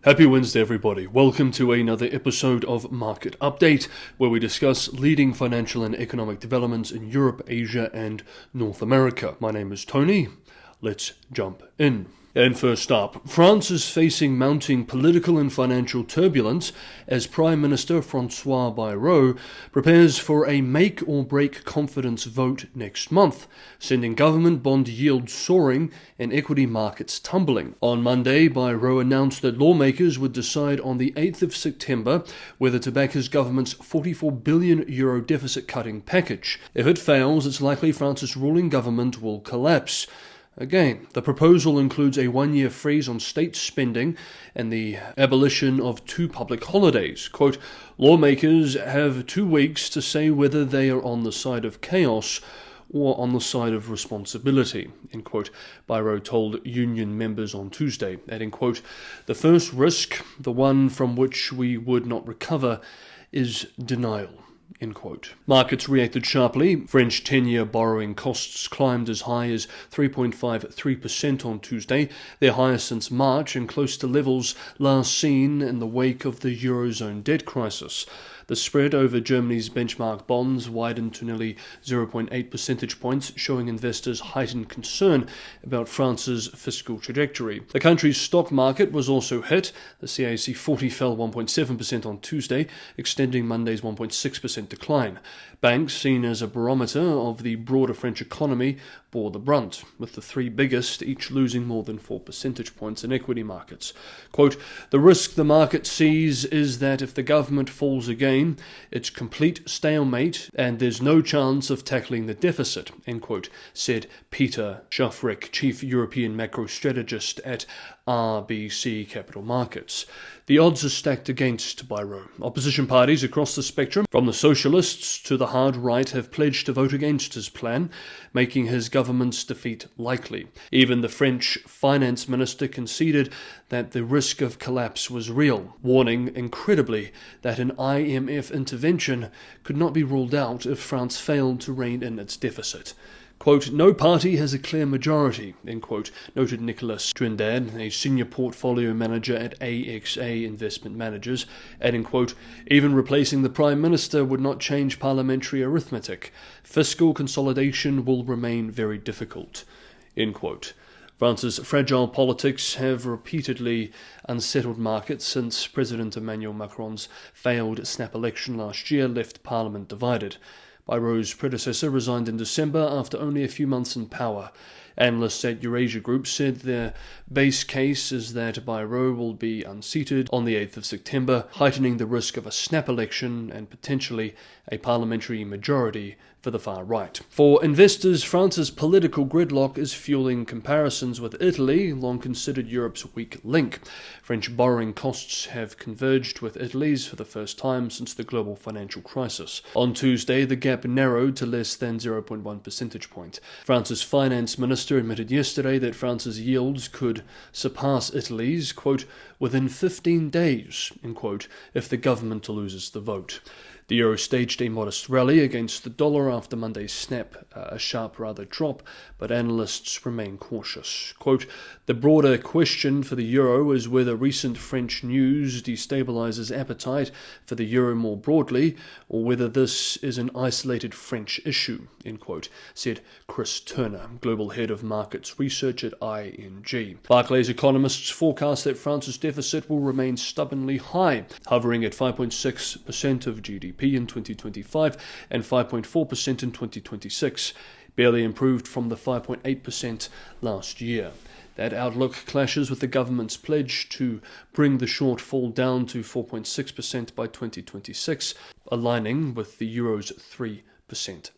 Happy Wednesday, everybody. Welcome to another episode of Market Update, where we discuss leading financial and economic developments in Europe, Asia, and North America. My name is Tony. Let's jump in. And first up, France is facing mounting political and financial turbulence as Prime Minister François Bayrou prepares for a make-or-break confidence vote next month, sending government bond yields soaring and equity markets tumbling. On Monday, Bayrou announced that lawmakers would decide on the 8th of September whether to back his government's €44 billion deficit-cutting package. If it fails, it's likely France's ruling government will collapse. Again, the proposal includes a one-year freeze on state spending and the abolition of 2 public holidays. Quote, lawmakers have 2 weeks to say whether they are on the side of chaos or on the side of responsibility, end quote, Bayrou told union members on Tuesday, adding, quote, the first risk, the one from which we would not recover, is denial. End quote. Markets reacted sharply. French 10-year borrowing costs climbed as high as 3.53% on Tuesday, their highest since March and close to levels last seen in the wake of the Eurozone debt crisis. The spread over Germany's benchmark bonds widened to nearly 0.8 percentage points, showing investors heightened concern about France's fiscal trajectory. The country's stock market was also hit. The CAC 40 fell 1.7% on Tuesday, extending Monday's 1.6% decline. Banks, seen as a barometer of the broader French economy, bore the brunt, with the 3 biggest each losing more than 4 percentage points in equity markets. Quote, the risk the market sees is that if the government falls again, it's complete stalemate and there's no chance of tackling the deficit, end quote, said Peter Schaffrick, chief European macro strategist at RBC Capital Markets. The odds are stacked against Bayrou. Opposition parties across the spectrum, from the socialists to the hard right, have pledged to vote against his plan, making his government's defeat likely. Even the French finance minister conceded that the risk of collapse was real, warning, incredibly, that an IMF intervention could not be ruled out if France failed to rein in its deficit. Quote, no party has a clear majority, end quote, noted Nicolas Trindade, a senior portfolio manager at AXA Investment Managers, adding, quote, even replacing the Prime Minister would not change parliamentary arithmetic. Fiscal consolidation will remain very difficult, end quote. France's fragile politics have repeatedly unsettled markets since President Emmanuel Macron's failed snap election last year left Parliament divided. Bayrou's predecessor resigned in December after only a few months in power. Analysts at Eurasia Group said their base case is that Bayrou will be unseated on the 8th of September, heightening the risk of a snap election and potentially a parliamentary majority for the far right. For investors, France's political gridlock is fueling comparisons with Italy, long considered Europe's weak link. French borrowing costs have converged with Italy's for the first time since the global financial crisis. On Tuesday, the gap narrowed to less than 0.1 percentage point. France's finance minister admitted yesterday that France's yields could surpass Italy's, quote, within 15 days, end quote, if the government loses the vote. The euro staged a modest rally against the dollar after Monday's snap, a sharp drop, but analysts remain cautious. Quote, the broader question for the euro is whether recent French news destabilizes appetite for the euro more broadly, or whether this is an isolated French issue, end quote, said Chris Turner, global head of markets research at ING. Barclays economists forecast that France's deficit will remain stubbornly high, hovering at 5.6% of GDP in 2025 and 5.4% in 2026, barely improved from the 5.8% last year. That outlook clashes with the government's pledge to bring the shortfall down to 4.6% by 2026, aligning with the euro's 3%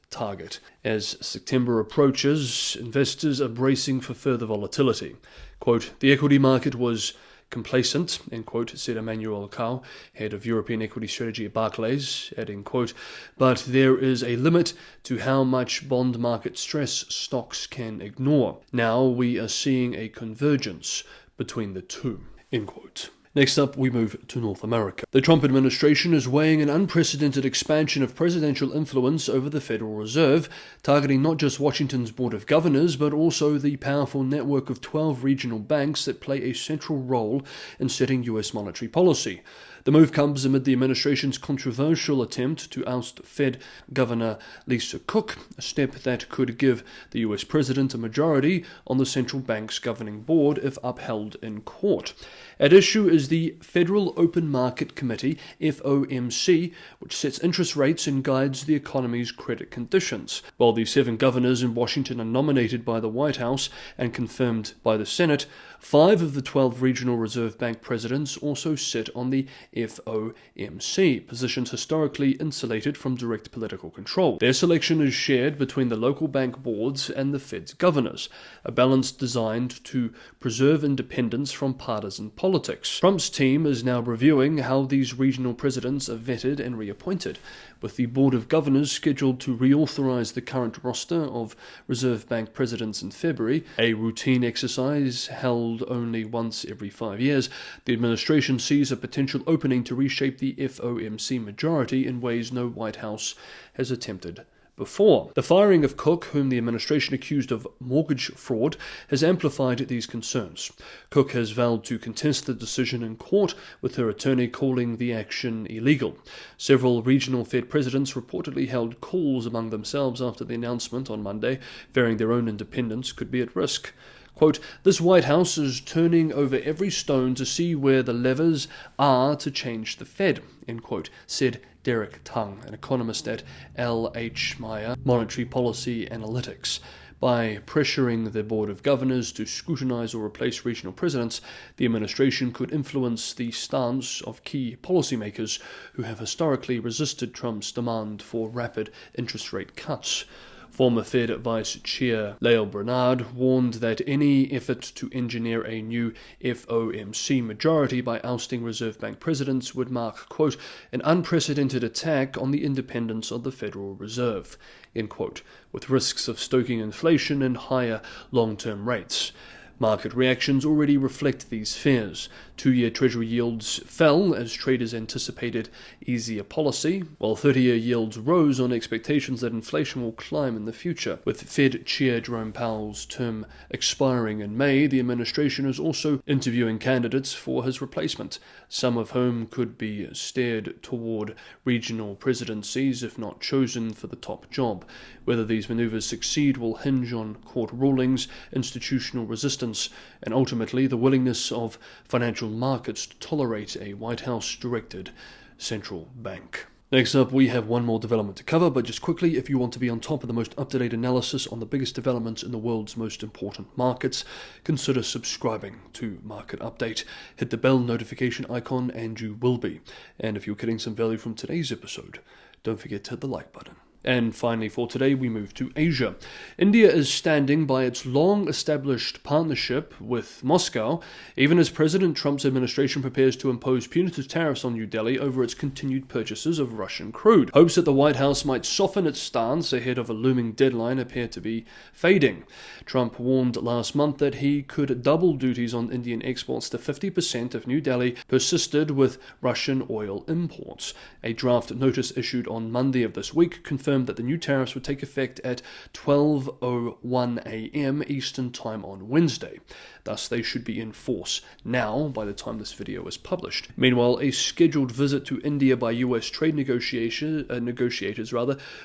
target. As September approaches, investors are bracing for further volatility. Quote, the equity market was complacent, end quote, said Emmanuel Cao, head of European equity strategy at Barclays, adding, quote, but there is a limit to how much bond market stress stocks can ignore. Now we are seeing a convergence between the two, end quote. Next up, we move to North America. The Trump administration is weighing an unprecedented expansion of presidential influence over the Federal Reserve, targeting not just Washington's Board of Governors, but also the powerful network of 12 regional banks that play a central role in setting U.S. monetary policy. The move comes amid the administration's controversial attempt to oust Fed Governor Lisa Cook, a step that could give the U.S. president a majority on the central bank's governing board if upheld in court. At issue is the Federal Open Market Committee, FOMC, which sets interest rates and guides the economy's credit conditions. While the 7 governors in Washington are nominated by the White House and confirmed by the Senate, 5 of the 12 regional Reserve Bank presidents also sit on the FOMC, positions historically insulated from direct political control. Their selection is shared between the local bank boards and the Fed's governors, a balance designed to preserve independence from partisan politics. Trump's team is now reviewing how these regional presidents are vetted and reappointed, with the Board of Governors scheduled to reauthorize the current roster of Reserve Bank presidents in February, a routine exercise held only once every 5 years. The administration sees a potential opening to reshape the FOMC majority in ways no White House has attempted before. The firing of Cook, whom the administration accused of mortgage fraud, has amplified these concerns. Cook has vowed to contest the decision in court, with her attorney calling the action illegal. Several regional Fed presidents reportedly held calls among themselves after the announcement on Monday, fearing their own independence could be at risk. Quote, "This White House is turning over every stone to see where the levers are to change the Fed," end quote, said Derek Tung, an economist at L.H. Meyer Monetary Policy Analytics. By pressuring the Board of Governors to scrutinize or replace regional presidents, the administration could influence the stance of key policymakers who have historically resisted Trump's demand for rapid interest rate cuts. Former Fed Vice Chair Lael Brainard warned that any effort to engineer a new FOMC majority by ousting Reserve Bank presidents would mark, quote, "an unprecedented attack on the independence of the Federal Reserve," end quote, with risks of stoking inflation and higher long-term rates. Market reactions already reflect these fears. 2-year Treasury yields fell as traders anticipated easier policy, while 30-year yields rose on expectations that inflation will climb in the future. With Fed Chair Jerome Powell's term expiring in May, the administration is also interviewing candidates for his replacement, some of whom could be steered toward regional presidencies if not chosen for the top job. Whether these maneuvers succeed will hinge on court rulings, institutional resistance, and ultimately the willingness of financial markets to tolerate a White House-directed central bank. Next up, we have one more development to cover, but just quickly, if you want to be on top of the most up-to-date analysis on the biggest developments in the world's most important markets, consider subscribing to Market Update. Hit the bell notification icon and you will be. And if you're getting some value from today's episode, don't forget to hit the like button. And finally for today, we move to Asia. India is standing by its long-established partnership with Moscow, even as President Trump's administration prepares to impose punitive tariffs on New Delhi over its continued purchases of Russian crude. Hopes that the White House might soften its stance ahead of a looming deadline appear to be fading. Trump warned last month that he could double duties on Indian exports to 50% if New Delhi persisted with Russian oil imports. A draft notice issued on Monday of this week confirmed that the new tariffs would take effect at 12:01 a.m. Eastern Time on Wednesday. Thus, they should be in force now by the time this video is published. Meanwhile, a scheduled visit to India by U.S. trade negotiators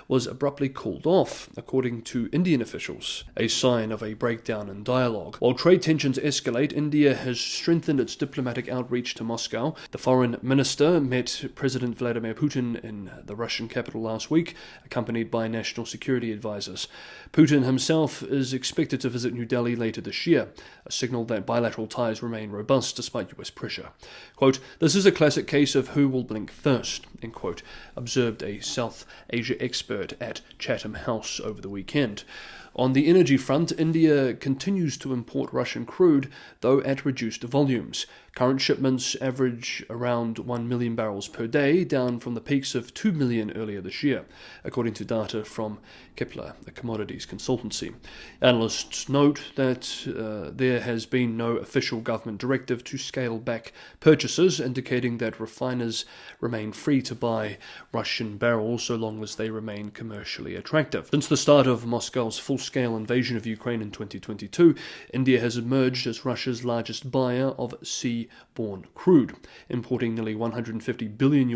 was abruptly called off, according to Indian officials, a sign of a breakdown in dialogue. While trade tensions escalate, India has strengthened its diplomatic outreach to Moscow. The foreign minister met President Vladimir Putin in the Russian capital last week, accompanied by national security advisors. Putin himself is expected to visit New Delhi later this year, a signal that bilateral ties remain robust despite US pressure. Quote, "This is a classic case of who will blink first," end quote, observed a South Asia expert at Chatham House over the weekend. On the energy front, India continues to import Russian crude, though at reduced volumes. Current shipments average around 1 million barrels per day, down from the peaks of 2 million earlier this year, according to data from Kepler, a commodities consultancy. Analysts note that there has been no official government directive to scale back purchases, indicating that refiners remain free to buy Russian barrels so long as they remain commercially attractive. Since the start of Moscow's full-scale invasion of Ukraine in 2022, India has emerged as Russia's largest buyer of seaborne crude, importing nearly $150 billion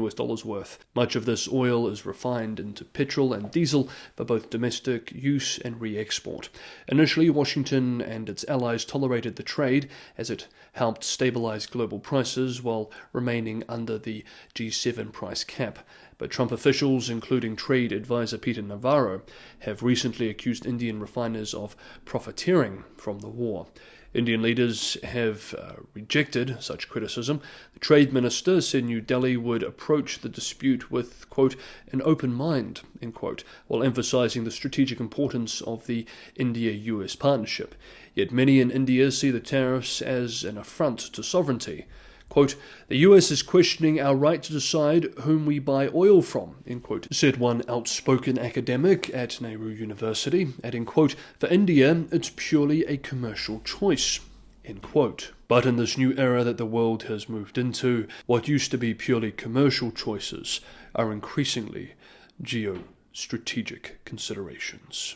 worth. Much of this oil is refined into petrol and diesel for both domestic use and re-export. Initially, Washington and its allies tolerated the trade as it helped stabilize global prices while remaining under the G7 price cap. But Trump officials, including trade advisor Peter Navarro, have recently accused Indian refiners of profiteering from the war. Indian leaders have rejected such criticism. The trade minister said New Delhi would approach the dispute with, quote, an open mind, end quote, while emphasizing the strategic importance of the India-US partnership. Yet many in India see the tariffs as an affront to sovereignty. Quote, the US is questioning our right to decide whom we buy oil from, end quote, said one outspoken academic at Nehru University, adding, quote, for India, it's purely a commercial choice, end quote. But in this new era that the world has moved into, what used to be purely commercial choices are increasingly geostrategic considerations.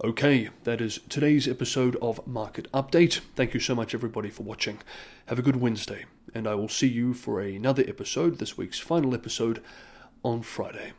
Okay, that is today's episode of Market Update. Thank you so much, everybody, for watching. Have a good Wednesday, and I will see you for another episode, this week's final episode, on Friday.